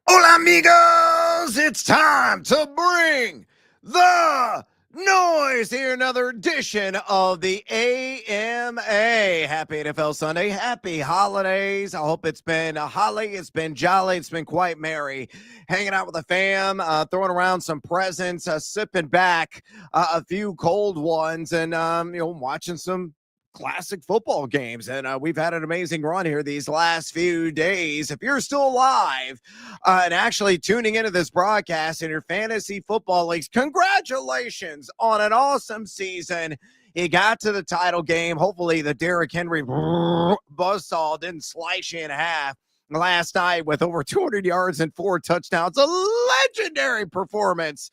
Hola, amigos! It's time to bring the noise here. Another edition of the AMA. Happy NFL Sunday. Happy holidays. I hope it's been a holly. It's been jolly. It's been quite merry. Hanging out with the fam, throwing around some presents, sipping back a few cold ones, and watching some classic football games. And we've had an amazing run here these last few days. If you're still alive and actually tuning into this broadcast in your fantasy football leagues, congratulations on an awesome season. You got to the title game. Hopefully the Derrick Henry buzzsaw didn't slice you in half last night with over 200 yards and 4 touchdowns. A legendary performance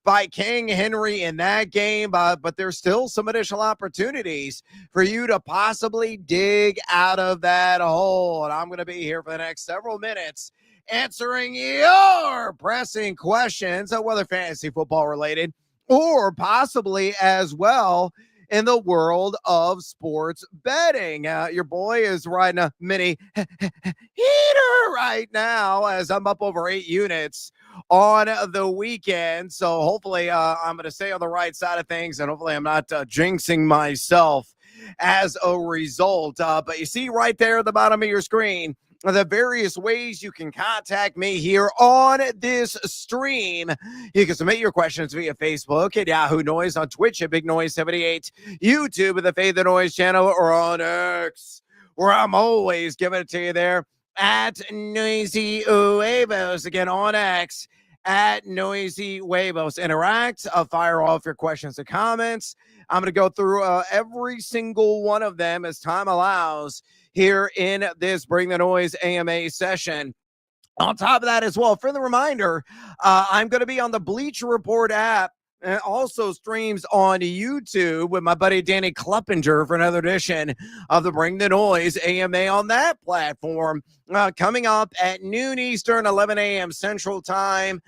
by King Henry in that game, but there's still some additional opportunities for you to possibly dig out of that hole. And I'm going to be here for the next several minutes answering your pressing questions, whether fantasy football related or possibly as well in the world of sports betting. Your boy is riding a mini heater right now as I'm up over 8 units on the weekend. So hopefully I'm going to stay on the right side of things, and hopefully I'm not jinxing myself as a result. But you see right there at the bottom of your screen, the various ways you can contact me here on this stream. You can submit your questions via Facebook at Yahoo Noise, on Twitch at Big Noise 78, YouTube at the Fade the Noise channel, or on X, where I'm always giving it to you there at Noisy Huevos. Again, on X at Noisy Huevos. Interact, fire off your questions and comments. I'm going to go through every single one of them as time allows here in this Bring the Noise AMA session. On top of that as well, for the reminder, I'm going to be on the Bleacher Report app and also streams on YouTube with my buddy Danny Kluppinger for another edition of the Bring the Noise AMA on that platform, coming up at noon Eastern, 11 a.m. Central Time.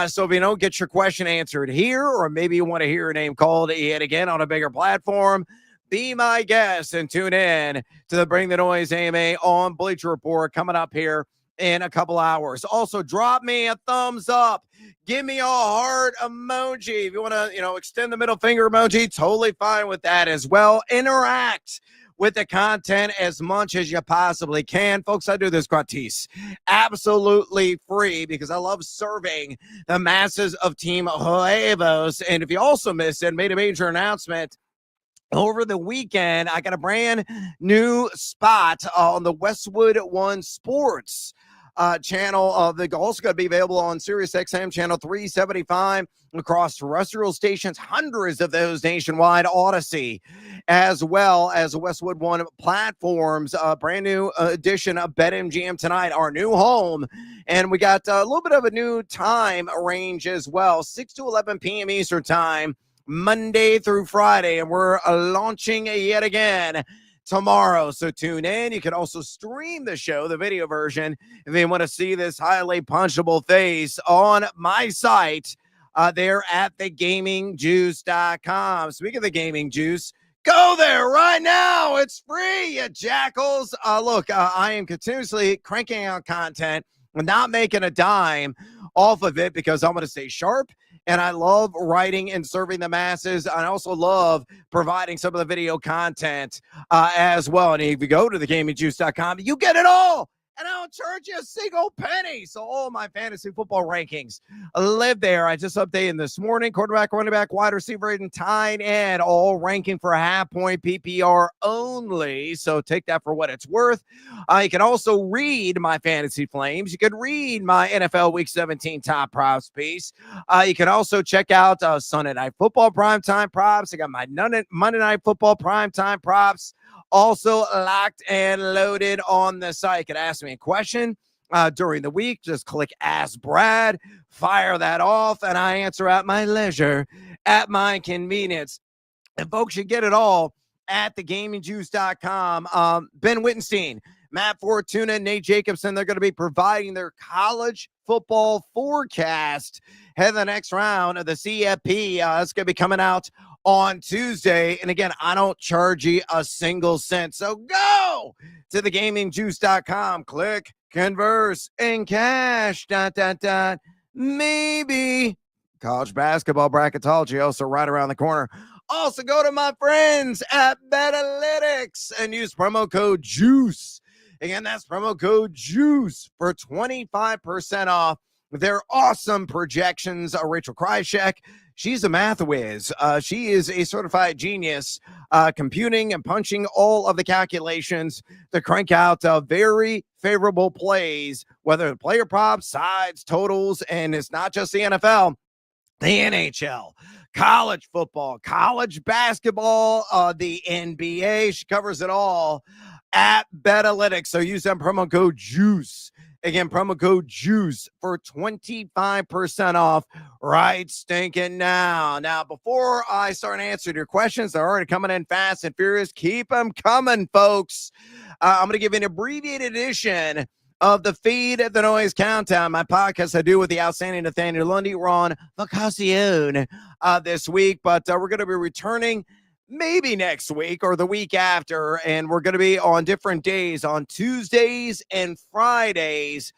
So if you don't get your question answered here, or maybe you want to hear your name called yet again on a bigger platform, be my guest and tune in to the Bring the Noise AMA on Bleacher Report coming up here in a couple hours. Also, drop me a thumbs up. Give me a heart emoji. If you want to, extend the middle finger emoji, totally fine with that as well. Interact with the content as much as you possibly can. Folks, I do this gratis, absolutely free, because I love serving the masses of Team Huevos. And if you also missed it, made a major announcement over the weekend, I got a brand new spot on the Westwood One Sports channel. They're also going to be available on Sirius XM channel 375 across terrestrial stations, hundreds of those nationwide, Odyssey, as well as Westwood One platforms. Brand new edition of BetMGM tonight, our new home. And we got a little bit of a new time range as well, 6 to 11 p.m. Eastern time, Monday through Friday, and we're launching yet again tomorrow. So tune in. You can also stream the show, the video version, if you want to see this highly punchable face on my site there at thegamingjuice.com. Speaking of the Gaming Juice, go there right now. It's free, you jackals. Look, I am continuously cranking out content, not making a dime off of it, because I'm going to stay sharp. And I love writing and serving the masses. I also love providing some of the video content as well. And if you go to thegamingjuice.com, you get it all. And I don't charge you a single penny. So all my fantasy football rankings live there. I just updated this morning. Quarterback, running back, wide receiver, and tight end, all ranking for half point PPR only. So take that for what it's worth. You can also read my fantasy flames. You can read my NFL Week 17 top props piece. You can also check out Sunday Night Football primetime props. I got my Monday Night Football primetime props also locked and loaded on the site. You can ask me a question during the week. Just click Ask Brad, fire that off, and I answer at my leisure, at my convenience. And folks, you get it all at thegamingjuice.com. Ben Wittenstein, Matt Fortuna, Nate Jacobson, they're going to be providing their college football forecast head of the next round of the CFP. It's going to be coming out on Tuesday. And again, I don't charge you a single cent. So go to thegamingjuice.com, click converse in cash, maybe. College basketball bracketology also right around the corner. Also go to my friends at Betalytics and use promo code JUICE. Again, that's promo code JUICE for 25% off their awesome projections. Rachel Krychek, she's a math whiz. She is a certified genius, computing and punching all of the calculations to crank out very favorable plays, whether player props, sides, totals, and it's not just the NFL, the NHL, college football, college basketball, the NBA. She covers it all at Betalytics. So use that promo code JUICE. Again, promo code JUICE for 25% off right stinking now. Now, before I start answering your questions, they're already coming in fast and furious. Keep them coming, folks. I'm going to give you an abbreviated edition of the Feed the Noise Countdown, my podcast I do with the outstanding Nathaniel Lundy. We're on vacation this week, but we're going to be returning maybe next week or the week after, and we're going to be on different days, on Tuesdays and Fridays,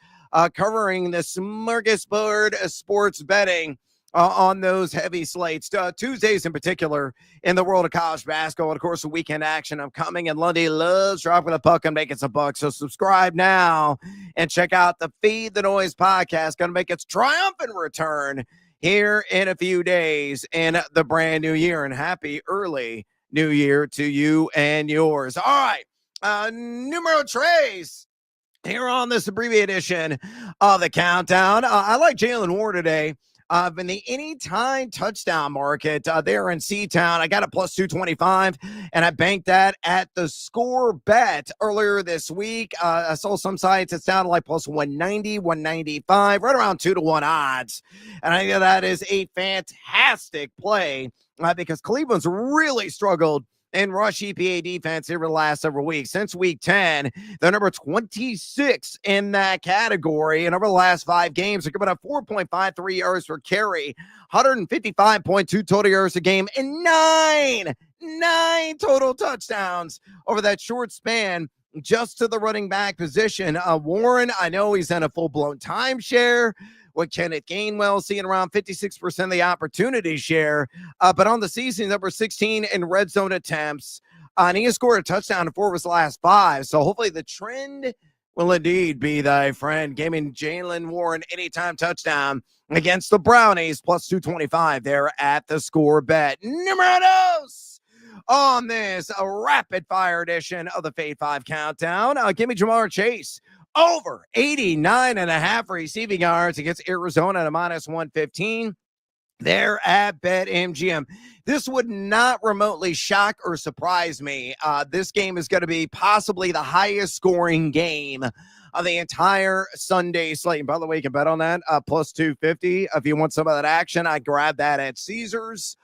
covering the smorgasbord sports betting on those heavy slates. Tuesdays in particular in the world of college basketball. And of course, the weekend action upcoming. And Lundy loves dropping the puck and making some bucks. So subscribe now and check out the Feed the Noise podcast. Going to make its triumphant return here in a few days in the brand new year. And happy early new year to you and yours. All right. Numero tres. Here on this abbreviated edition of the countdown. I like Jalen Warren today. In the anytime touchdown market there in C-Town, I got a plus 225, and I banked that at the Score Bet earlier this week. I saw some sites it sounded like plus 190, 195, right around 2-1 odds. And I think that is a fantastic play because Cleveland's really struggled in rush EPA defense over the last several weeks. Since week 10, they're number 26 in that category. And over the last 5 games, they're coming up 4.53 yards per carry, 155.2 total yards a game, and nine total touchdowns over that short span just to the running back position. Warren, I know he's in a full-blown timeshare with Kenneth Gainwell seeing around 56% of the opportunity share. But on the season, number 16 in red zone attempts. And he has scored a touchdown in 4 of his last 5. So hopefully the trend will indeed be thy friend. Gaming Jalen Warren anytime touchdown against the Brownies, plus 225 there at the Score Bet. Numero dos on this rapid fire edition of the Fade 5 Countdown. Give me Jamar Chase. Over 89.5 receiving yards against Arizona at a minus 115. There at BetMGM. This would not remotely shock or surprise me. This game is going to be possibly the highest scoring game of the entire Sunday slate. And by the way, you can bet on that plus 250. If you want some of that action, I grab that at Caesars.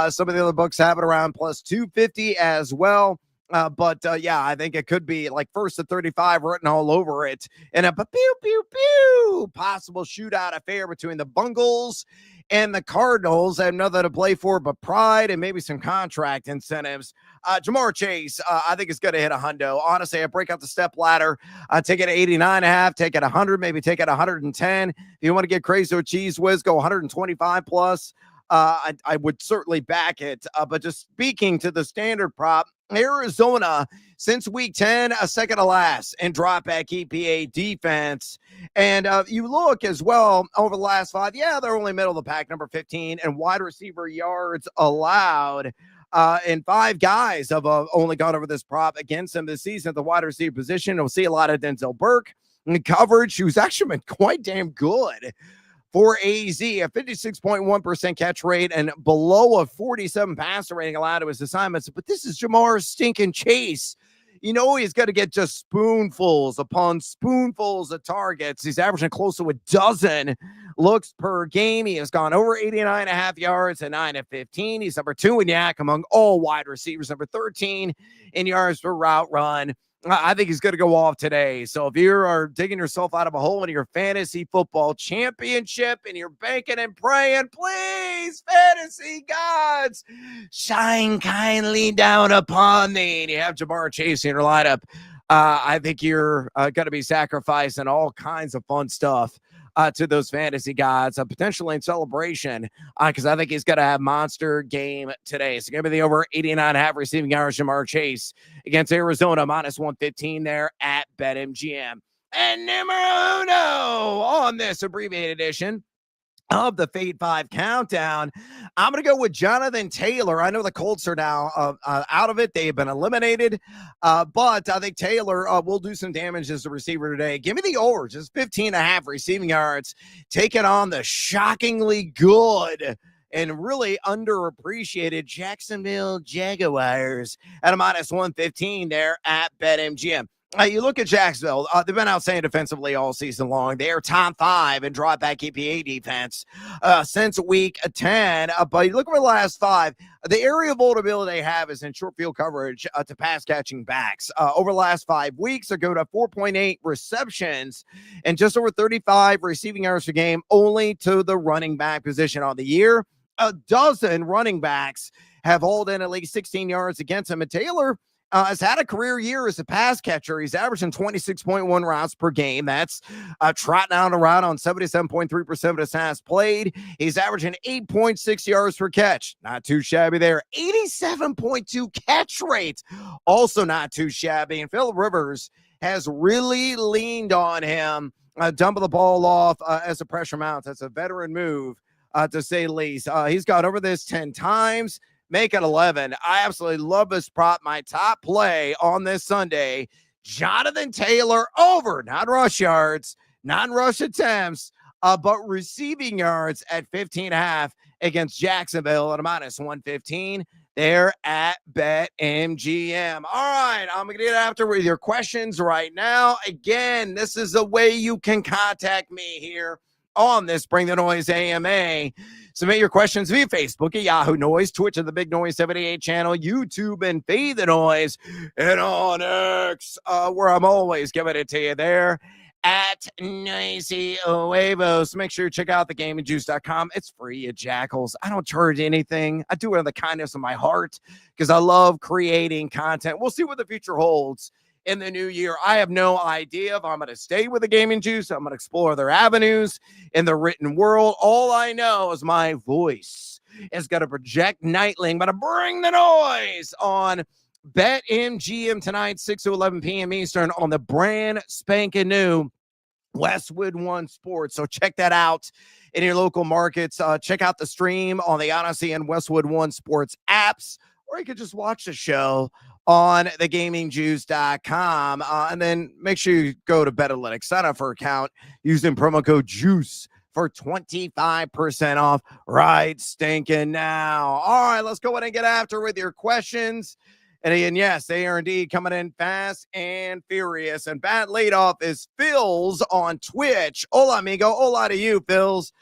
Some of the other books have it around plus 250 as well. But yeah, I think it could be like first to 35 written all over it. And a pew, possible shootout affair between the Bungles and the Cardinals. I have nothing to play for but pride and maybe some contract incentives. Jamar Chase, I think is going to hit a hundo. Honestly, I break out the step ladder. Take it at 89.5, take it 100, maybe take it 110. If you want to get crazy with Cheese Whiz, go 125 plus. I would certainly back it. But just speaking to the standard prop, Arizona, since week 10, a second to last in drop back EPA defense. And you look as well over the last 5, yeah, they're only middle of the pack, number 15, and wide receiver yards allowed. And 5 guys have only gone over this prop against them this season at the wide receiver position. We'll see a lot of Denzel Burke in coverage, who's actually been quite damn good for AZ, a 56.1% catch rate and below a 47 passer rating allowed to his assignments. But this is Jamar stinking Chase. You know he's got to get just spoonfuls upon spoonfuls of targets. He's averaging close to a dozen looks per game. He has gone over 89.5 yards and 9 of 15. He's number 2 in YAC among all wide receivers, number 13 in yards per route run. I think he's going to go off today. So if you are digging yourself out of a hole in your fantasy football championship and you're banking and praying, please, fantasy gods, shine kindly down upon thee. And you have Jamar Chase in your lineup. I think you're going to be sacrificing all kinds of fun stuff to those fantasy gods, potentially in celebration, because I think he's going to have monster game today. It's going to be the over 89.5 receiving yards. Jamar Chase against Arizona, minus 115 there at BetMGM. And numero uno on this abbreviated edition of the Fade 5 countdown, I'm going to go with Jonathan Taylor. I know the Colts are now out of it. They have been eliminated, but I think Taylor will do some damage as a receiver today. Give me the over, just 15.5 receiving yards, taking on the shockingly good and really underappreciated Jacksonville Jaguars at a minus 115 there at BetMGM. You look at Jacksonville, they've been outstanding defensively all season long. They are top 5 in drop back EPA defense since week 10. But you look over the last 5, the area of vulnerability they have is in short field coverage to pass catching backs. Over the last 5 weeks, they go to 4.8 receptions and just over 35 receiving yards per game, only to the running back position on the year. A dozen running backs have hauled in at least 16 yards against him. And Taylor has had a career year as a pass catcher. He's averaging 26.1 routes per game. That's trotting out around on 77.3% of his snaps played. He's averaging 8.6 yards per catch. Not too shabby there. 87.2 catch rate. Also not too shabby. And Phillip Rivers has really leaned on him, dumping the ball off as a pressure mounts. That's a veteran move, to say the least. He's gone over this 10 times. Make it 11. I absolutely love this prop. My top play on this Sunday, Jonathan Taylor over, not rush yards, not rush attempts, but receiving yards at 15.5 against Jacksonville at a minus 115 there at BetMGM. All right, I'm going to get after with your questions right now. Again, this is the way you can contact me here on this Bring the Noise AMA. Submit your questions via Facebook at Yahoo Noise, Twitch at the Big Noise 78 channel, YouTube and Fade the Noise, and on X, where I'm always giving it to you there at Noisy Huevos. Make sure you check out thegamingjuice.com. It's free, you jackals. I don't charge anything. I do it out of the kindness of my heart because I love creating content. We'll see what the future holds in the new year. I have no idea if I'm going to stay with the Gaming Juice. I'm going to explore other avenues in the written world. All I know is my voice is going to project nightly. I'm going to bring the noise on BetMGM tonight, 6 to 11 p.m. Eastern on the brand spanking new Westwood One Sports. So check that out in your local markets. Check out the stream on the Odyssey and Westwood One Sports apps, or you could just watch the show on thegamingjuice.com. And then make sure you go to BetAlytics, sign up for an account using promo code JUICE for 25% off right stinking now. All right, let's go ahead and get after with your questions. And again, yes, they are indeed coming in fast and furious. And bat leadoff is Phil's on Twitch. Hola, amigo. Hola to you, Phil's.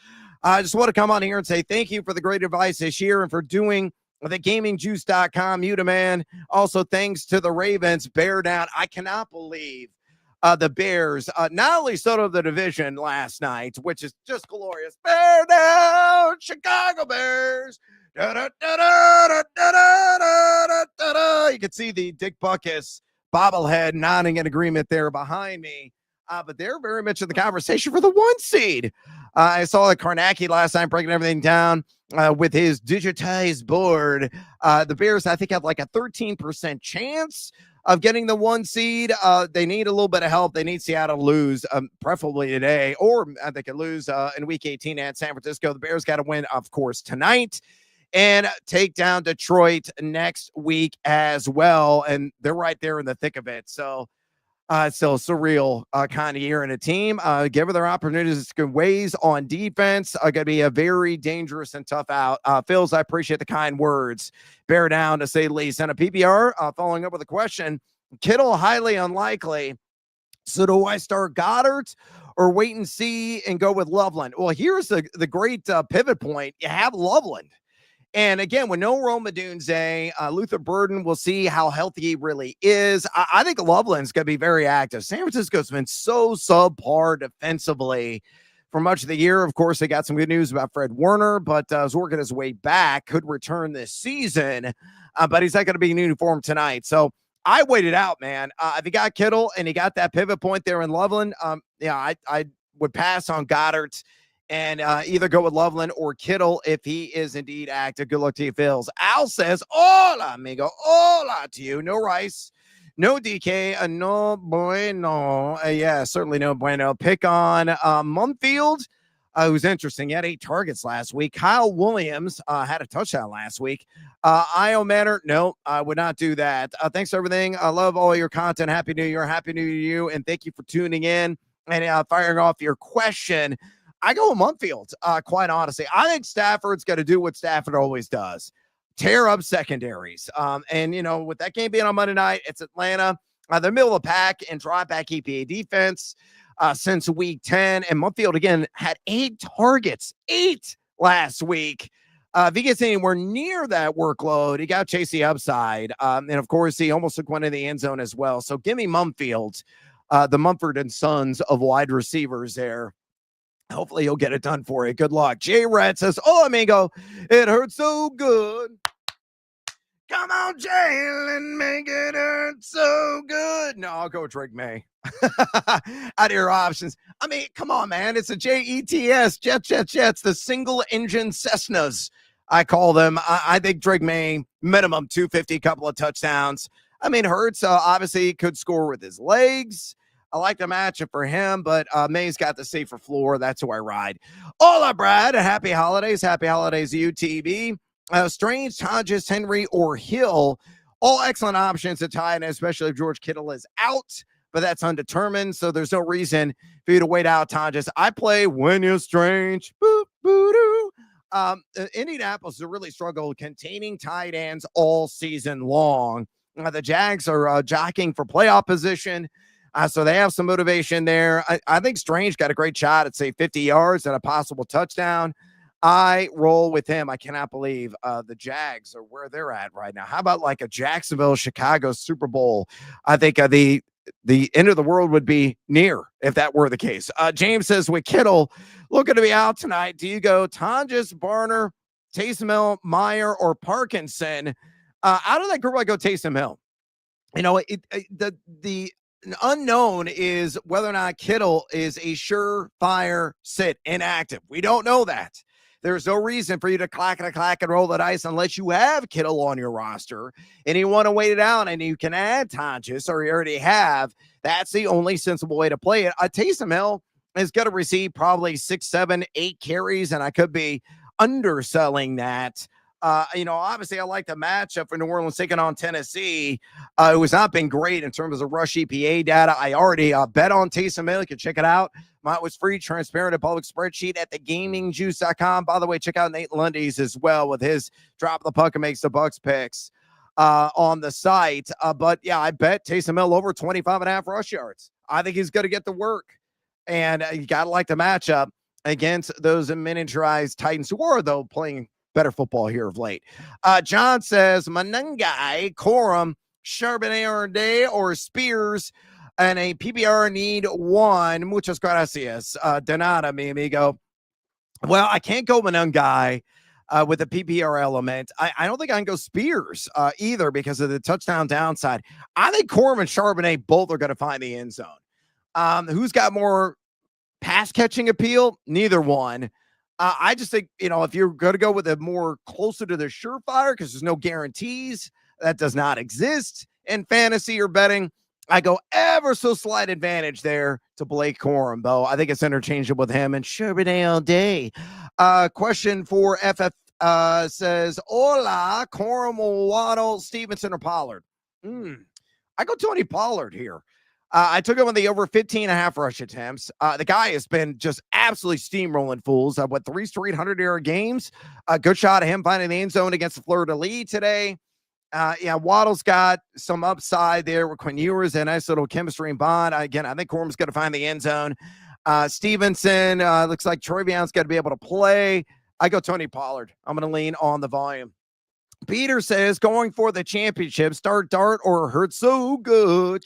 I just want to come on here and say thank you for the great advice this year and for doing the gamingjuice.com. You demand. Also, thanks to the Ravens. Bear down. I cannot believe the Bears not only settled the division last night, which is just glorious. Bear down, Chicago Bears. Da, da, da, da, da, da, da, da, da. You can see the Dick Butkus bobblehead nodding in agreement there behind me. But they're very much in the conversation for the 1 seed. I saw Karnacki last night breaking everything down with his digitized board. The Bears, I think, have like a 13% chance of getting the 1 seed. They need a little bit of help. They need Seattle to lose, preferably today, or they could lose in Week 18 at San Francisco. The Bears got to win, of course, tonight and take down Detroit next week as well. And they're right there in the thick of it. So still surreal kind of year in a team. Give her their opportunities, ways on defense. Going to be a very dangerous and tough out. Phils, I appreciate the kind words. Bear down, to say the least. And a PPR, following up with a question, Kittle, highly unlikely. So do I start Goddard or wait and see and go with Loveland? Well, here's the great pivot point. You have Loveland. And again, with no Rome Odunze, Luther Burden, we'll see how healthy he really is. I think Loveland's going to be very active. San Francisco's been so subpar defensively for much of the year. Of course, they got some good news about Fred Warner, but is working his way back, could return this season, but he's not going to be in uniform tonight. So I waited out, man. If he got Kittle and he got that pivot point there in Loveland, I would pass on Goddard and either go with Loveland or Kittle if he is indeed active. Good luck to you, Phils. Al says, hola, amigo. Hola to you. No Rice. No DK, no bueno. Yeah, certainly no bueno. Pick on Mumfield, who's interesting. He had 8 targets last week. Kyle Williams had a touchdown last week. Io Manor, no, I would not do that. Thanks for everything. I love all your content. Happy New Year. Happy New Year to you. And thank you for tuning in and firing off your question. I go with Mumfield, quite honestly. I think Stafford's going to do what Stafford always does. Tear up secondaries. And, with that game being on Monday night, it's Atlanta, the middle of the pack and drop back EPA defense since week 10. And Mumfield, again, had 8 targets, 8 last week. If he gets anywhere near that workload, he got chase the upside. And, of course, he almost took one in the end zone as well. So give me Mumfield, the Mumford and Sons of wide receivers there. Hopefully he'll get it done for you. Good luck. Jay Red says, oh, amigo, it hurts so good. Come on, Jalen, make it hurt so good. No, I'll go with Drake May. Out of your options. I mean, come on, man. It's a JETS, Jets, the single engine Cessnas, I call them. I think Drake May, minimum 250, couple of touchdowns. I mean, Hurts obviously could score with his legs. I like the matchup for him, but May's got the safer floor. That's who I ride. Hola, Brad. Happy holidays. Happy holidays, UTB. Strange, Hodges, Henry, or Hill. All excellent options to tie in, especially if George Kittle is out, but that's undetermined, so there's no reason for you to wait out, Hodges. I play when you're strange. Boop, boo-doo. Indianapolis has really struggled containing tight ends all season long. The Jags are jockeying for playoff position. So they have some motivation there. I think Strange got a great shot at, say, 50 yards and a possible touchdown. I roll with him. I cannot believe the Jags are where they're at right now. How about like a Jacksonville, Chicago Super Bowl? I think the end of the world would be near if that were the case. James says, with Kittle looking to be out tonight, do you go Tonjes, Barner, Taysom Hill, Meyer, or Parkinson? Out of that group, I go Taysom Hill. The unknown is whether or not Kittle is a surefire sit inactive. We don't know that. There's no reason for you to clack and roll the dice unless you have Kittle on your roster and you want to wait it out and you can add Tonjes, or you already have. That's the only sensible way to play it. Taysom Hill is going to receive probably 6, 7, 8 carries, and I could be underselling that. Obviously I like the matchup for New Orleans taking on Tennessee. It has not been great in terms of rush EPA data. I already bet on Taysom Hill. You can check it out. Mine was free, transparent, a public spreadsheet at thegamingjuice.com. By the way, check out Nate Lundy's as well with his drop the puck and makes the Bucks picks on the site. But yeah, I bet Taysom Hill over 25.5 rush yards. I think he's going to get the work. And you got to like the matchup against those miniaturized Titans who are, though, playing better football here of late. John says, Manungai, Corum, Charbonnet or Spears, and a PPR need 1. Muchas gracias. De nada, mi amigo. Well, I can't go Manungai with a PPR element. I don't think I can go Spears either because of the touchdown downside. I think Corum and Charbonnet both are going to find the end zone. Who's got more pass catching appeal? Neither one. I just think, if you're going to go with a more closer to the surefire, because there's no guarantees, that does not exist in fantasy or betting. I go ever so slight advantage there to Blake Corum, though. I think it's interchangeable with him and Charbonnet all day. Question for FF says, hola, Corum, Waddle, Stevenson, or Pollard? I go Tony Pollard here. I took him on the over 15.5 rush attempts. The guy has been just absolutely steamrolling fools. 3 straight 100-yard games. A good shot of him finding the end zone against the Fleur-de-Lis today. Waddle's got some upside there with Quinn Ewers and nice little chemistry and bond. Again, I think Corum's going to find the end zone. Stevenson, looks like Troy Brown's got to be able to play. I go Tony Pollard. I'm going to lean on the volume. Peter says, going for the championship, start Dart or Hurt so good.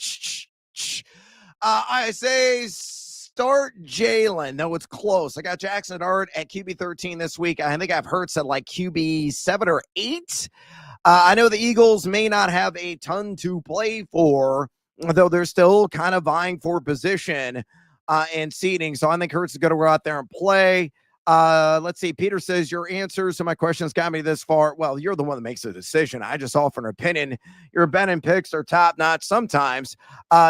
I say start Jalen, though it's close. I got Jackson Dart at QB 13 this week. I think I've Hurts at like QB 7 or 8. I know the Eagles may not have a ton to play for, though they're still kind of vying for position and seeding. So I think Hurts is going to go out there and play. Let's see. Peter says your answers to my questions got me this far. Well, you're the one that makes the decision. I just offer an opinion. Your bet and picks are top notch sometimes.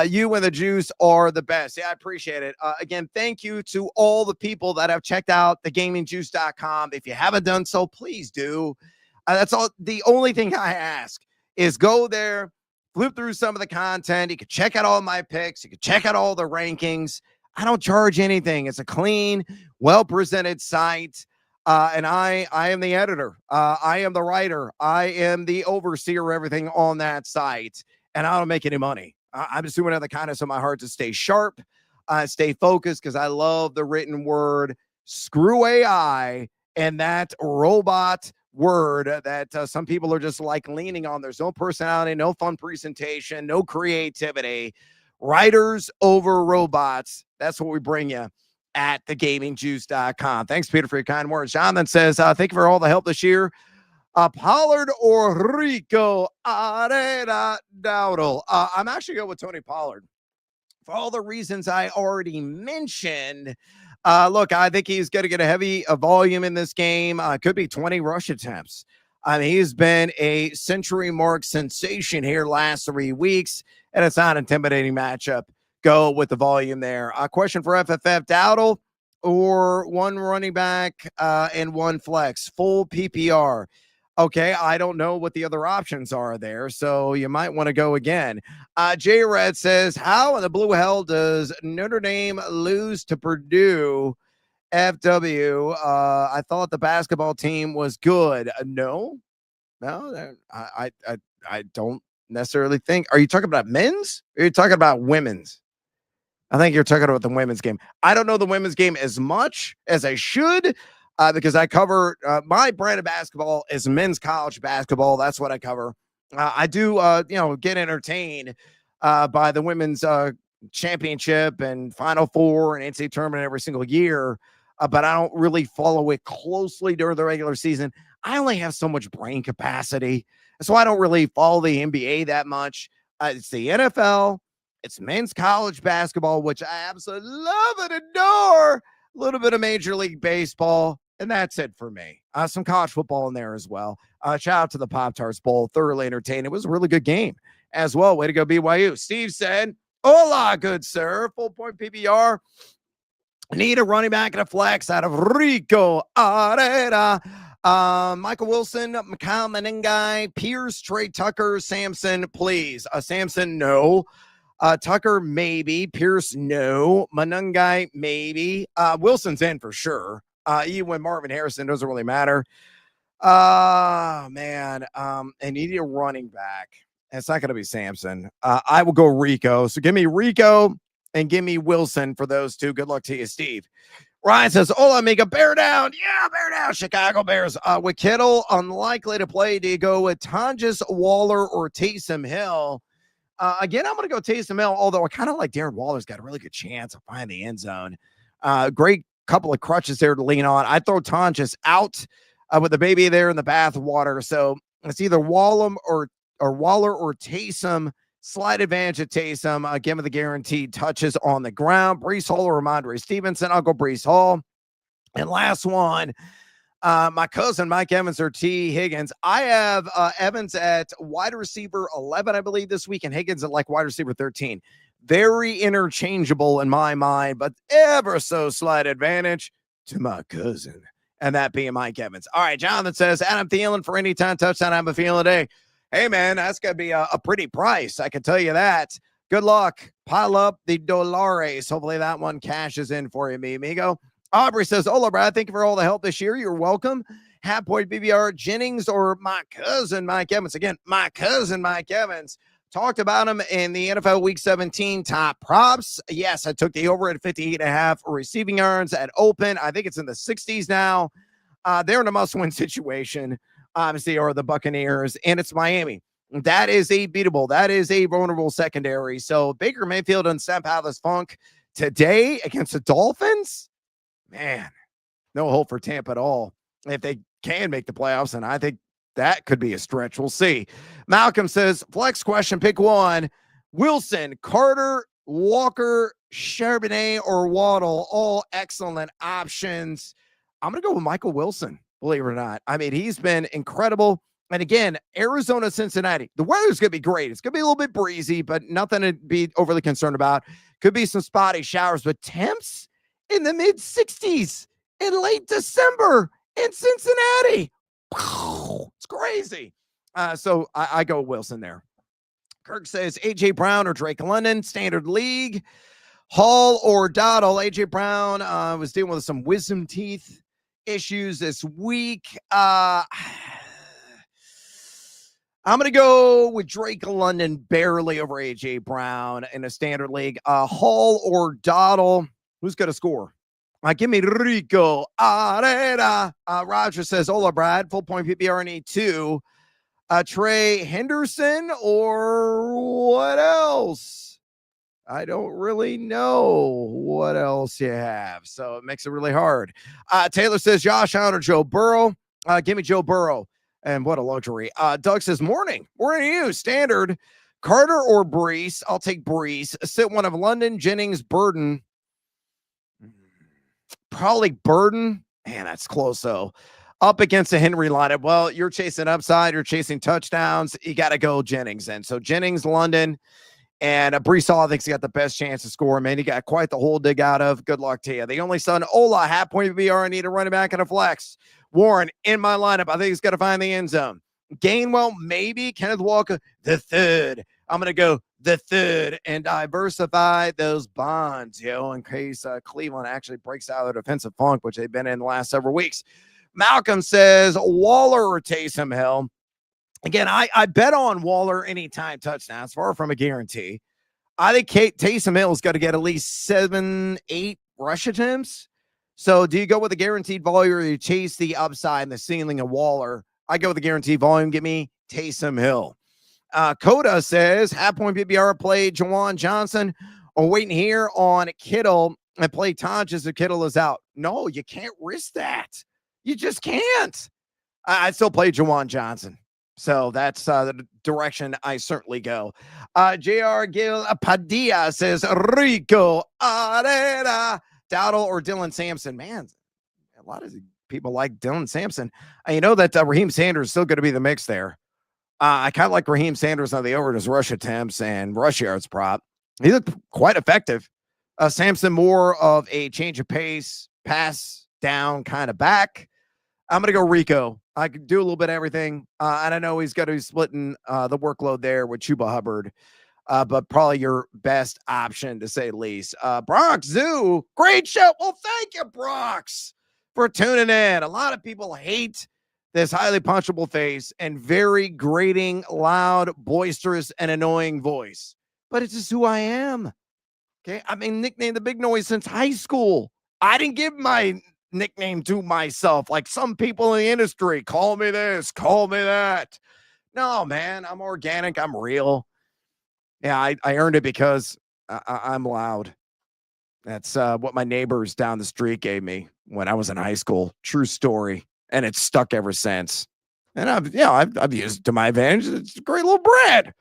You and the juice are the best. Yeah, I appreciate it. Again, thank you to all the people that have checked out thegamingjuice.com. If you haven't done so, please do. That's all. The only thing I ask is go there, flip through some of the content. You can check out all my picks. You can check out all the rankings. I don't charge anything. It's a clean, well-presented site. And I am the editor. I am the writer. I am the overseer of everything on that site. And I don't make any money. I'm just doing it out of the kindness of my heart to stay sharp, stay focused, because I love the written word. Screw AI and that robot word that some people are just like leaning on. There's no personality, no fun presentation, no creativity. Writers over robots. That's what we bring you at thegamingjuice.com. Thanks, Peter, for your kind words. Jonathan says, thank you for all the help this year. Pollard or Rico Arena Dowdle. I'm actually going with Tony Pollard for all the reasons I already mentioned. Look, I think he's going to get a heavy volume in this game. Could be 20 rush attempts. I mean, he's been a century mark sensation here last 3 weeks, and it's not an intimidating matchup. Go with the volume there. A question for FFF Dowdle or one running back and one flex, full PPR. Okay, I don't know what the other options are there, so you might want to go again. J Red says, how in the blue hell does Notre Dame lose to Purdue? FW, I thought the basketball team was good. No, I don't necessarily think. Are you talking about men's? Or are you talking about women's? I think you're talking about the women's game. I don't know the women's game as much as I should because I cover my brand of basketball is men's college basketball. That's what I cover. I do, get entertained by the women's championship and Final Four and NCAA tournament every single year, but I don't really follow it closely during the regular season. I only have so much brain capacity, so I don't really follow the NBA that much. It's the NFL. It's men's college basketball, which I absolutely love and adore. A little bit of Major League Baseball, and that's it for me. Some college football in there as well. Shout out to the Pop-Tarts Bowl. Thoroughly entertaining. It was a really good game as well. Way to go, BYU. Steve said, hola, good sir. Full point PPR. Need a running back and a flex out of Rico Arena. Michael Wilson, Mikhail Menengai, Pierce, Trey Tucker, Samson, please. Samson, no. Tucker, maybe. Pierce, no. Menengai, maybe. Wilson's in for sure. Even when Marvin Harrison doesn't really matter. Man. And you need a running back. It's not going to be Samson. I will go Rico. So give me Rico and give me Wilson for those two. Good luck to you, Steve. Ryan says, hola, amiga, bear down. Yeah, bear down, Chicago Bears. With Kittle unlikely to play, do you go with Tonjes, Waller, or Taysom Hill? Again, I'm going to go Taysom Hill, although I kind of like Darren Waller's got a really good chance of finding the end zone. Great couple of crutches there to lean on. I'd throw Tonjes out with the baby there in the bath water. So it's either Waller or Taysom. Slight advantage of Taysom. Given the guaranteed touches on the ground. Breece Hall or Ramondre Stevenson. I'll go Breece Hall. And last one, my cousin Mike Evans or T. Higgins. I have Evans at wide receiver 11, I believe, this week, and Higgins at like wide receiver 13. Very interchangeable in my mind, but ever so slight advantage to my cousin, and that being Mike Evans. All right, Jonathan says, Adam Thielen for anytime touchdown. I'm a feeling today. Hey, man, that's going to be a pretty price. I can tell you that. Good luck. Pile up the dollars. Hopefully that one cashes in for you, mi amigo. Aubrey says, hola, Brad. Thank you for all the help this year. You're welcome. Half point BBR Jennings or my cousin Mike Evans. Again, my cousin Mike Evans. Talked about him in the NFL Week 17 top props. Yes, I took the over at 58.5 receiving yards at open. I think it's in the 60s now. They're in a must-win situation, obviously, are the Buccaneers, and it's Miami. That is a beatable. That is a vulnerable secondary. So Baker Mayfield doesn't snap out of this funk today against the Dolphins. Man, no hope for Tampa at all. If they can make the playoffs, and I think That could be a stretch. We'll see. Malcolm says, flex question, pick one. Wilson, Carter, Walker, Charbonnet, or Waddle, all excellent options. I'm going to go with Michael Wilson, believe it or not. I mean, he's been incredible. And again, Arizona, Cincinnati, the weather's going to be great. It's going to be a little bit breezy, but nothing to be overly concerned about. Could be some spotty showers, but temps in the mid 60s in late December in Cincinnati. It's crazy. So I go Wilson there. Kirk says A.J. Brown or Drake London, standard league. Hall or Dottle. A.J. Brown was dealing with some wisdom teeth issues this week. I'm going to go with Drake London barely over A.J. Brown in a standard league. Hall or Dottle. Who's going to score? Give me Rico Arera. Roger says, hola, Brad. Full point PPR need 2. Trey Henderson or what else? I don't really know what else you have. So it makes it really hard. Taylor says, Josh Allen or Joe Burrow. Give me Joe Burrow. And what a luxury. Doug says, morning. Where are you? Standard. Carter or Brees? I'll take Brees. Sit one of London, Jennings, Burden. Probably Burden. Man, that's close, though. Up against the Henry lineup. Well, you're chasing upside. You're chasing touchdowns. You got to go Jennings then. So Jennings, London, and Brees Hall, I think, he got the best chance to score. Man, he got quite the hole to dig out of. Good luck to you. The only son, Ola, half point VR. I need a running back and a flex. Warren in my lineup. I think he's got to find the end zone. Gainwell, maybe. Kenneth Walker, the third. I'm going to go the third and diversify those bonds, in case Cleveland actually breaks out of their defensive funk, which they've been in the last several weeks. Malcolm says Waller or Taysom Hill. Again, I bet on Waller anytime touchdowns, far from a guarantee. I think Taysom Hill's got to get at least 7-8 rush attempts. So do you go with the guaranteed volume or you chase the upside and the ceiling of Waller? I go with the guaranteed volume. Give me Taysom Hill. Coda says, half point PPR play Jawan Johnson or waiting here on Kittle and play Tonjes if Kittle is out. No, you can't risk that. You just can't. I still play Jawan Johnson. So that's the direction I certainly go. J.R. Gil Padilla says, Rico Arera, Dowdle or Dylan Sampson. Man, a lot of people like Dylan Sampson. You know that Raheem Sanders is still going to be the mix there. I kind of like Raheem Sanders on the over his rush attempts and rush yards prop. He looked quite effective. Sampson more of a change of pace, pass down kind of back. I'm going to go Rico. I could do a little bit of everything. And I know he's got to be splitting the workload there with Chuba Hubbard. But probably your best option, to say the least. Bronx Zoo, great show. Well, thank you, Bronx, for tuning in. A lot of people hate this highly punchable face and very grating, loud, boisterous, and annoying voice. But it's just who I am. Okay? I've been nicknamed the Big Noise since high school. I didn't give my nickname to myself like some people in the industry. Call me this, call me that. No, man, I'm organic. I'm real. Yeah, I earned it because I'm loud. That's what my neighbors down the street gave me when I was in high school. True story. And it's stuck ever since. And I've used it to my advantage. It's a great little bread.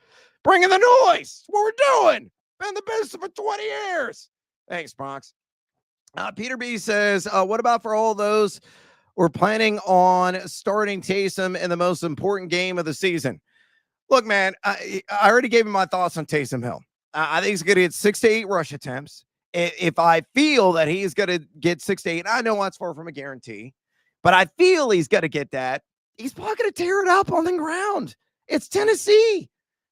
Bringing the noise. That's what we're doing. Been the best for 20 years. Thanks, Bronx. Peter B says, what about for all those we're planning on starting Taysom in the most important game of the season? Look, man, I already gave him my thoughts on Taysom Hill. I think he's going to get 6 to 8 rush attempts. If I feel that he's going to get 6 to 8, I know that's far from a guarantee, but I feel he's going to get that. He's probably going to tear it up on the ground. It's Tennessee.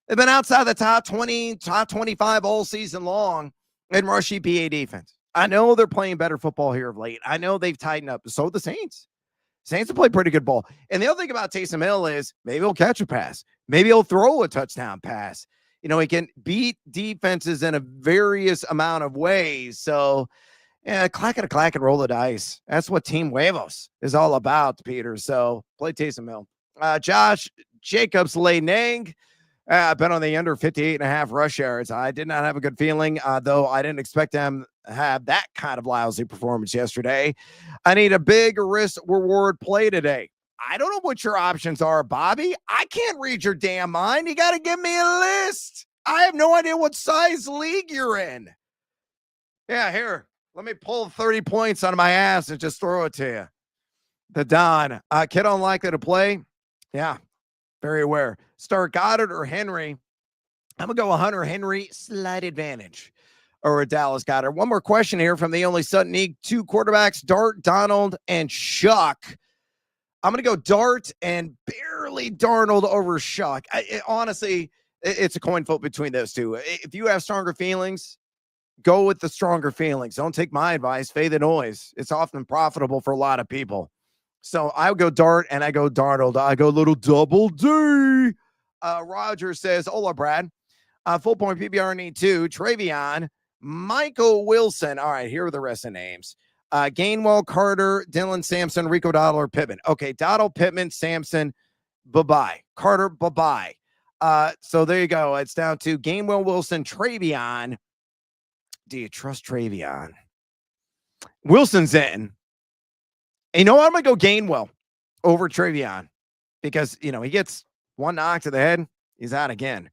They've been outside the top 20, top 25 all season long in rush EPA defense. I know they're playing better football here of late. I know they've tightened up. So the Saints. Saints have played pretty good ball. And the other thing about Taysom Hill is maybe he'll catch a pass. Maybe he'll throw a touchdown pass. He can beat defenses in a various amount of ways. So, clack and roll the dice. That's what Team Huevos is all about, Peter. So, play Taysom Hill. Josh Jacobs laid an egg. I've been on the under 58.5 rush yards. I did not have a good feeling, though I didn't expect them to have that kind of lousy performance yesterday. I need a big risk reward play today. I don't know what your options are, Bobby. I can't read your damn mind. You got to give me a list. I have no idea what size league you're in. Yeah, here. Let me pull 30 points out of my ass and just throw it to you. The Don. Kid unlikely to play. Yeah, very aware. Start Goddard or Henry. I'm going to go a Hunter Henry, slight advantage, or a Dallas Goddard. One more question here from the only Sutton League. 2 quarterbacks, Dart, Donald, and Shuck. I'm going to go Dart and barely Darnold over Shuck. Honestly, it's a coin flip between those two. If you have stronger feelings, go with the stronger feelings. Don't take my advice. Fade the noise. It's often profitable for a lot of people. So I would go Dart and I go Darnold. I go little double D. Roger says, hola, Brad. Full point PBR need 2. Travion, Michael Wilson. All right, here are the rest of the names. Gainwell, Carter, Dylan Sampson, Rico Dowdle, or Pittman. Okay, Dowdle, Pittman, Sampson, bye-bye. Carter, bye-bye. So there you go. It's down to Gainwell, Wilson, Travion. Do you trust Travion? Wilson's in. And you know what? I'm going to go Gainwell over Travion because, he gets one knock to the head. He's out again.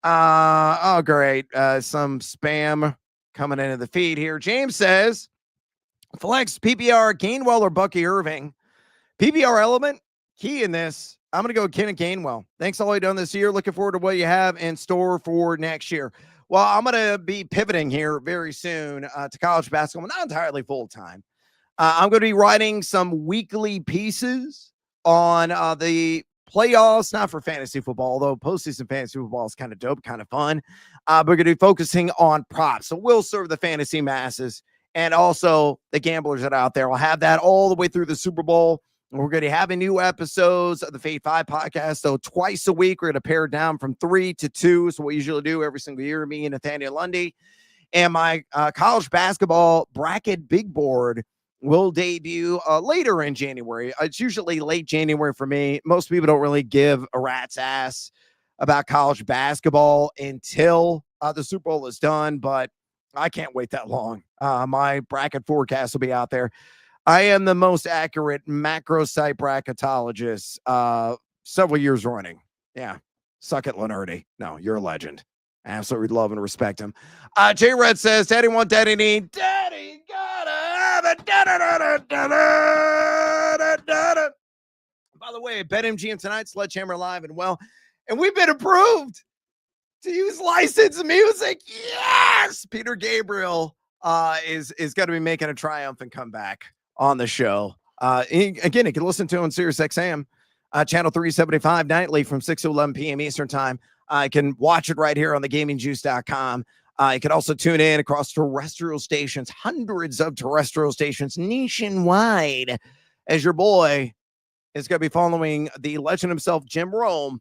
Oh, great. Some spam coming into the feed here. James says, flex, PPR, Gainwell or Bucky Irving. PPR element, key in this. I'm going to go Kenneth Gainwell. Thanks all you've done this year. Looking forward to what you have in store for next year. Well, I'm going to be pivoting here very soon to college basketball, not entirely full-time. I'm going to be writing some weekly pieces on the playoffs, not for fantasy football, although postseason fantasy football is kind of dope, kind of fun. We're going to be focusing on props. So we'll serve the fantasy masses and also the gamblers that are out there. We'll have that all the way through the Super Bowl. We're going to have new episodes of the Fade 5 podcast. So twice a week, we're going to pare down from 3 to 2. So we usually do every single year, me and Nathaniel Lundy. And my college basketball bracket big board will debut later in January. It's usually late January for me. Most people don't really give a rat's ass about college basketball until the Super Bowl is done, but I can't wait that long. My bracket forecast will be out there. I am the most accurate macro site bracketologist several years running. Yeah. Suck it, Lenardi. No, you're a legend. I absolutely love and respect him. J Red says, Daddy want, Daddy need. Daddy gotta have it. By the way, BetMGM tonight, Sledgehammer Live and well. And we've been approved to use licensed music. Yes! Peter Gabriel is going to be making a triumphant comeback on the show. Again, you can listen to it on SiriusXM, channel 375 nightly from 6 to 11 p.m. Eastern time. You can watch it right here on thegamingjuice.com. You can also tune in across terrestrial stations, hundreds of terrestrial stations nationwide, as your boy is going to be following the legend himself, Jim Rome.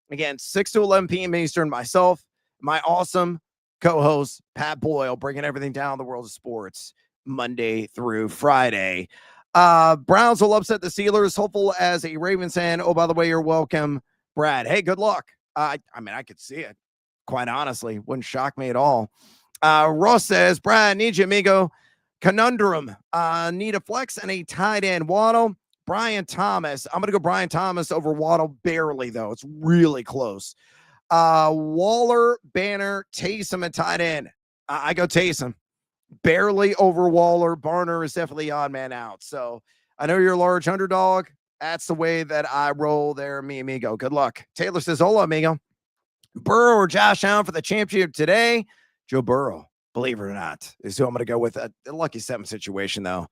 Again, 6 to 11 p.m. Eastern, myself, my awesome co-host, Pat Boyle, bringing everything down the world of sports Monday through Friday. Browns will upset the Steelers, hopeful as a Ravens fan. Oh, by the way, you're welcome, Brad. Hey, good luck. I could see it. Quite honestly, wouldn't shock me at all. Ross says, Brad, need you, amigo. Conundrum. Need a flex and a tight end. Waddle, Brian Thomas. I'm going to go Brian Thomas over Waddle barely, though. It's really close. Waller, Banner, Taysom, and tight end. I go Taysom. Barely over Waller. Barner is definitely odd man out. So I know you're a large underdog. That's the way that I roll there, mi amigo. Good luck. Taylor says, hola, amigo. Burrow or Josh Allen for the championship today? Joe Burrow, believe it or not, is who I'm going to go with. A lucky 7 situation, though.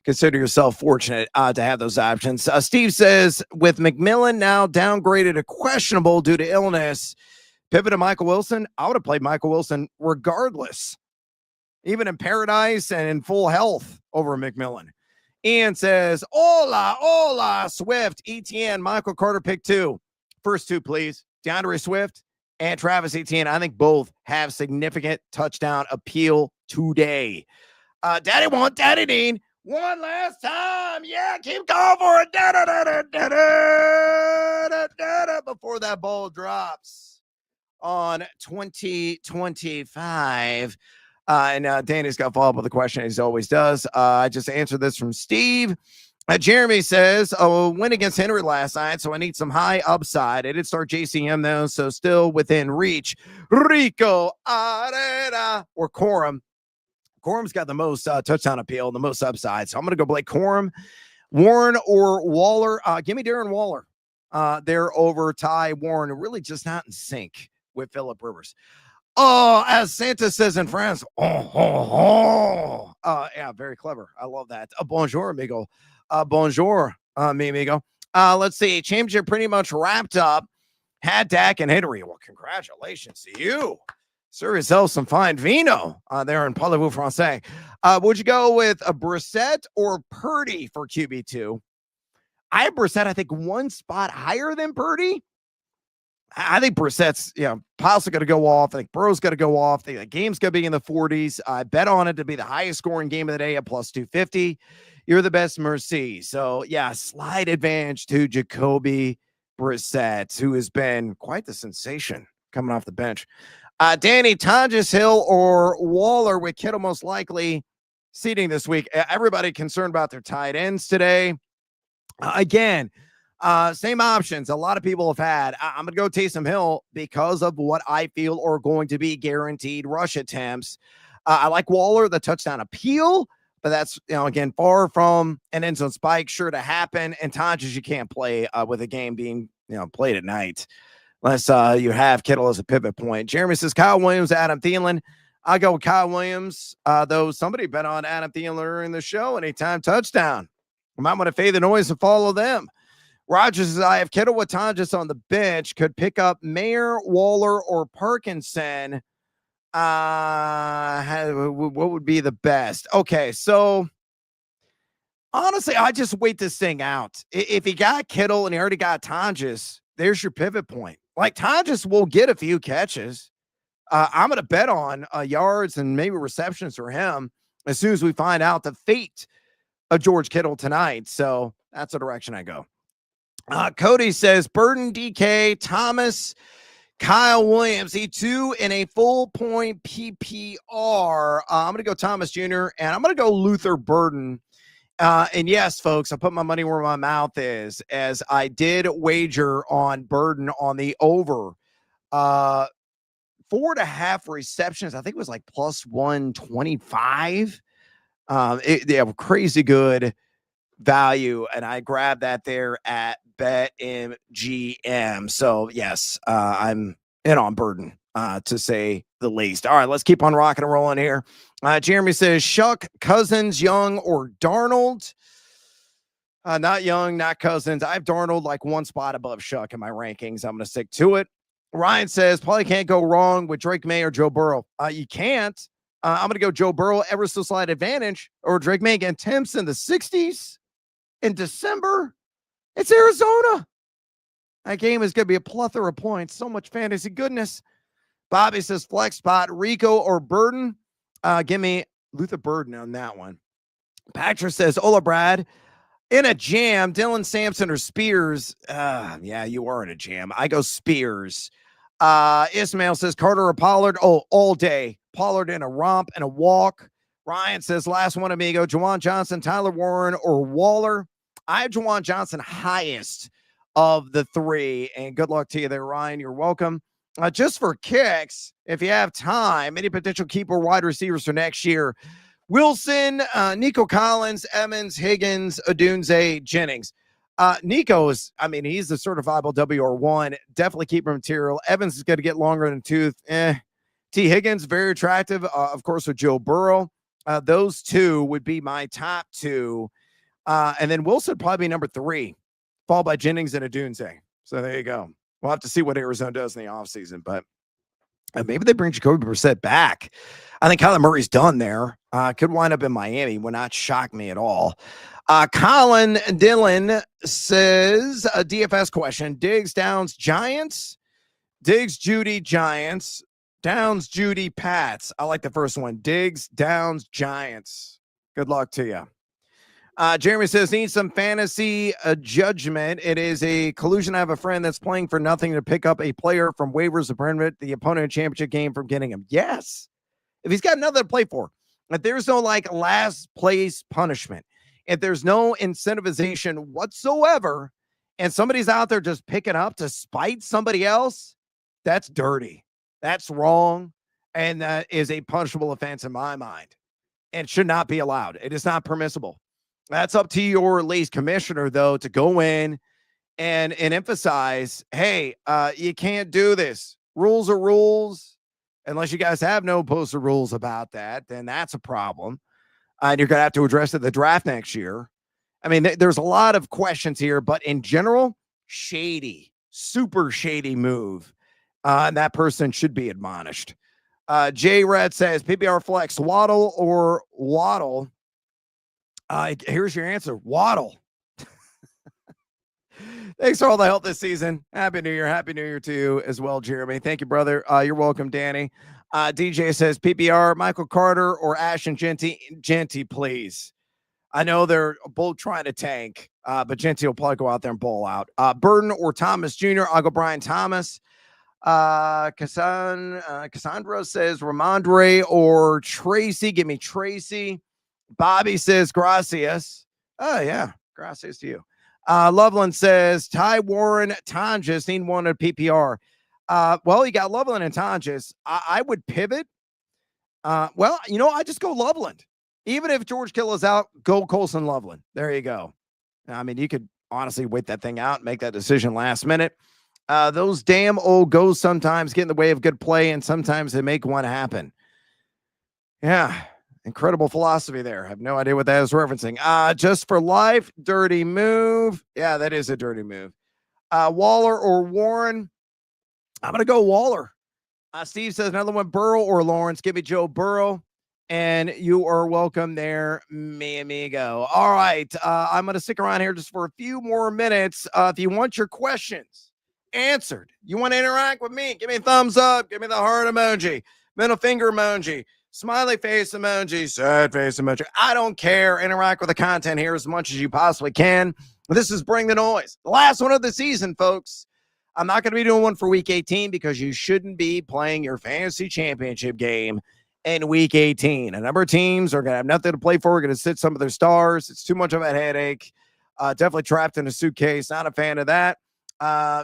Consider yourself fortunate to have those options. Steve says, with McMillan now downgraded to questionable due to illness, pivot to Michael Wilson. I would have played Michael Wilson regardless, even in paradise and in full health over McMillan. Ian says, hola, Swift, ETN, Michael Carter, pick 2. First 2, please. DeAndre Swift and Travis Etienne. I think both have significant touchdown appeal today. Daddy want, Daddy need. One last time. Yeah, keep going for it. Before that ball drops on 2025. And Danny's got to follow up with a question as he always does. I just answered this from Steve. Jeremy says, oh, win against Henry last night, so I need some high upside. I did start JCM, though, so still within reach. Rico Arena or Corum. Corum's got the most touchdown appeal, the most upside, so I'm going to go Blake Corum, Warren, or Waller. Give me Darren Waller. They're over Ty Warren, really just not in sync with Phillip Rivers. Oh, as Santa says in France, yeah, very clever. I love that. Bonjour, amigo. Bonjour, mi amigo. Let's see. Championship pretty much wrapped up. Had Dak and Henry. Well, congratulations to you. Serve yourself some fine vino there in Parlez-vous Français. Would you go with a Brissett or Purdy for QB2? I have Brissett, I think, one spot higher than Purdy. I think Brissett's, Piles are going to go off. I think Burrow's going to go off. The game's going to be in the 40s. I bet on it to be the highest scoring game of the day at plus 250. You're the best Mercy. So, yeah, slight advantage to Jacoby Brissett, who has been quite the sensation coming off the bench. Danny, Tonjes Hill or Waller with Kittle most likely seating this week. Everybody concerned about their tight ends today. Again, same options a lot of people have had. I'm going to go Taysom Hill because of what I feel are going to be guaranteed rush attempts. I like Waller, the touchdown appeal, but that's, again, far from an end zone spike, sure to happen. And Tonjes, you can't play with a game being, played at night unless you have Kittle as a pivot point. Jeremy says Kyle Williams, Adam Thielen. I'll go with Kyle Williams, though somebody bet on Adam Thielen in the show, anytime touchdown. I might want to fade the noise and follow them. Rogers says, I have Kittle with Tonjes on the bench. Could pick up Mayer, Waller, or Parkinson. What would be the best? Okay, so honestly, I just wait this thing out. If he got Kittle and he already got Tonjes, there's your pivot point. Like, Tonjes will get a few catches. I'm going to bet on yards and maybe receptions for him as soon as we find out the fate of George Kittle tonight. So that's the direction I go. Cody says Burden, DK, Thomas, Kyle Williams, E2 in a full point PPR. I'm going to go Thomas Jr. and I'm going to go Luther Burden. And yes, folks, I put my money where my mouth is, as I did wager on Burden on the over 4.5 receptions. I think it was like plus 125. They have crazy good value, and I grabbed that there at BetMGM. So yes, I'm in on Burden, to say the least. All right, let's keep on rocking and rolling here. Jeremy says Shuck, Cousins, Young, or Darnold. Not Young, not Cousins. I have Darnold like one spot above Shuck in my rankings. I'm going to stick to it. Ryan says probably can't go wrong with Drake May or Joe Burrow. You can't. I'm going to go Joe Burrow, ever so slight advantage, or Drake May again. Temps in the 60s in December. It's Arizona. That game is going to be a plethora of points. So much fantasy goodness. Bobby says flex spot, Rico or Burden. Give me Luther Burden on that one. Patrick says, Ola Brad, in a jam, Dylan Sampson or Spears. Yeah, you are in a jam. I go Spears. Ismail says Carter or Pollard. Oh, all day. Pollard in a romp and a walk. Ryan says, last one, amigo. Juwan Johnson, Tyler Warren, or Waller. I have Juwan Johnson highest of the three. And good luck to you there, Ryan. You're welcome. Just for kicks, if you have time, any potential keeper wide receivers for next year. Wilson, Nico Collins, Evans, Higgins, Odunze, Jennings. Nico is, he's the certifiable WR1. Definitely keeper material. Evans is going to get longer than tooth. T. Higgins, very attractive, of course, with Joe Burrow. Those two would be my top two. And then Wilson probably number 3, followed by Jennings and Odunze. So there you go. We'll have to see what Arizona does in the offseason, but maybe they bring Jacoby Brissett back. I think Kyler Murray's done there. Could wind up in Miami. Would not shock me at all. Colin Dillon says a DFS question. Diggs, Downs, Giants. Diggs, Judy, Giants. Downs, Judy, Pats. I like the first one. Diggs, Downs, Giants. Good luck to you. Jeremy says, need some fantasy judgment. It is a collusion. I have a friend that's playing for nothing to pick up a player from waivers to prevent the opponent championship game from getting him. Yes. If he's got nothing to play for, if there's no last place punishment, If there's no incentivization whatsoever, and somebody's out there just picking up to spite somebody else, that's dirty. That's wrong. And that is a punishable offense in my mind and should not be allowed. It is not permissible. That's up to your league's commissioner, though, to go in and emphasize, hey, you can't do this. Rules are rules. Unless you guys have no posted rules about that, then that's a problem. And you're going to have to address it at the draft next year. I mean, there's a lot of questions here, but in general, shady, super shady move. And that person should be admonished. J Red says PPR flex, Waddle or Waddle. Here's your answer, Waddle. Thanks for all the help this season. Happy New Year. Happy New Year to you as well, Jeremy. Thank you, brother. You're welcome, Danny. DJ says PPR, Michael Carter or Ashton Genty. Genty, please. I know they're both trying to tank, but Genty will probably go out there and bowl out. Burton or Thomas Jr. I'll go Brian Thomas. Cassandra says Ramondre or Tracy. Give me Tracy. Bobby says Gracias. Oh, yeah. Gracias to you. Loveland says Ty Warren, Tonjes need one at PPR. Well, you got Loveland and Tonjes. I would pivot. Well, I just go Loveland. Even if George Kittle is out, go Colson Loveland. There you go. I mean, you could honestly wait that thing out and make that decision last minute. Those damn old goes sometimes get in the way of good play, and sometimes they make one happen. Yeah. Incredible philosophy there. I have no idea what that is referencing. Just for life, dirty move. Yeah, that is a dirty move. Waller or Warren? I'm going to go Waller. Steve says another one, Burrow or Lawrence. Give me Joe Burrow. And you are welcome there, mi amigo. All right. I'm going to stick around here just for a few more minutes. If you want your questions answered, you want to interact with me, give me a thumbs up. Give me the heart emoji, middle finger emoji. Smiley face emoji, sad face emoji. I don't care. Interact with the content here as much as you possibly can. This is Bring the Noise. The last one of the season, folks. I'm not going to be doing one for week 18 because you shouldn't be playing your fantasy championship game in week 18. A number of teams are going to have nothing to play for. We're going to sit some of their stars. It's too much of a headache. Definitely trapped in a suitcase. Not a fan of that.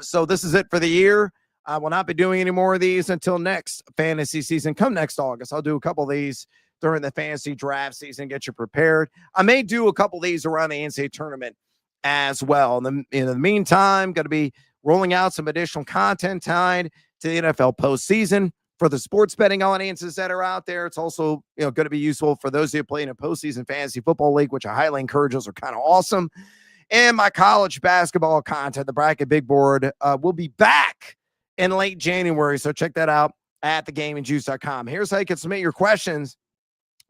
So this is it for the year. I will not be doing any more of these until next fantasy season. Come next August, I'll do a couple of these during the fantasy draft season, get you prepared. I may do a couple of these around the NCAA tournament as well. In the meantime, going to be rolling out some additional content tied to the NFL postseason for the sports betting audiences that are out there. It's also going to be useful for those who play in a postseason fantasy football league, which I highly encourage. Those are kind of awesome. And my college basketball content, the Bracket Big Board, will be back in late January. So check that out at thegamingjuice.com. Here's how you can submit your questions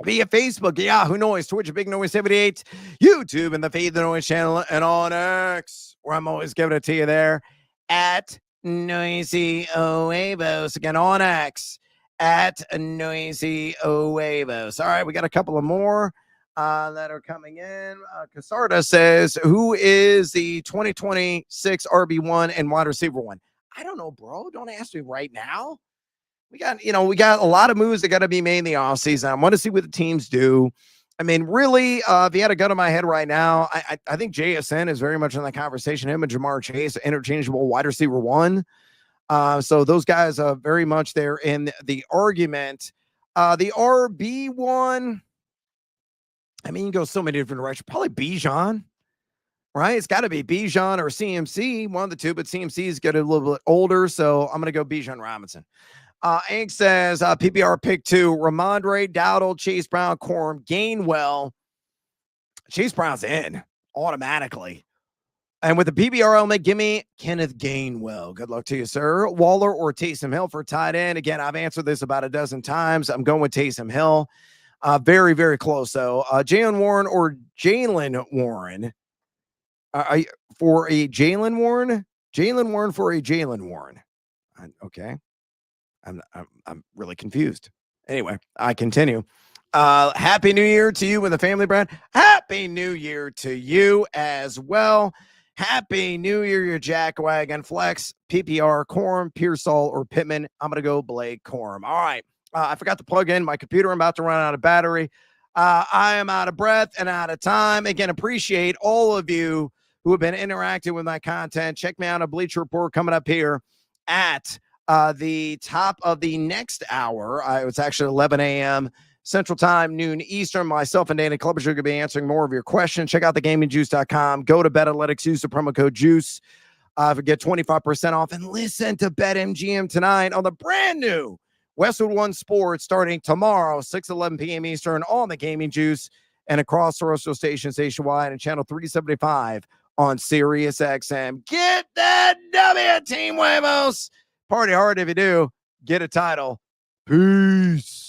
via Facebook, Yahoo Noise, Twitch, Big Noise 78, YouTube, and the Feed the Noise channel, and on X, where I'm always giving it to you there at Noisy Oavos. Again, on X at Noisy Oavos. All right, we got a couple of more that are coming in. Casarda says, who is the 2026 RB1 and wide receiver one? I don't know, bro. Don't ask me right now. We got a lot of moves that got to be made in the offseason. I want to see what the teams do. I mean, really, if you had a gun to my head right now, I think JSN is very much in the conversation. Him and Jamar Chase, interchangeable wide receiver one. So those guys are very much there in the argument. The RB one, I mean, you can go so many different directions. Probably Bijan. Right? It's got to be Bijan or CMC, one of the two, but CMC is getting a little bit older, so I'm going to go Bijan Robinson. Ink says PPR pick 2, Ramondre, Dowdle, Chase Brown, Corum, Gainwell. Chase Brown's in automatically. And with the PPR element, give me Kenneth Gainwell. Good luck to you, sir. Waller or Taysom Hill for tight end. Again, I've answered this about a dozen times. I'm going with Taysom Hill. Very, very close, though. Jalen Warren or Jalen Warren. For a Jalen Warren? Jalen Warren for a Jalen Warren. Okay. I'm really confused. Anyway, I continue. Happy New Year to you with the family, Brad. Happy New Year to you as well. Happy New Year, your Jackwagon Flex, PPR, Corum, Pearsall, or Pittman. I'm going to go Blake Corum. All right. I forgot to plug in my computer. I'm about to run out of battery. I am out of breath and out of time. Again, appreciate all of you who have been interacting with my content. Check me out on Bleacher Report coming up here at the top of the next hour. It's actually 11 a.m. Central Time, noon Eastern. Myself and Dana Klobuchar are going to be answering more of your questions. Check out thegamingjuice.com. Go to BetAthletics. Use the promo code JUICE to get 25% off. And listen to BetMGM tonight on the brand new Westwood One Sports starting tomorrow, 6:11 p.m. Eastern on the Gaming Juice and across terrestrial stations nationwide and channel 375 on Sirius XM. Get that W, Team Huevos. Party hard if you do. Get a title. Peace.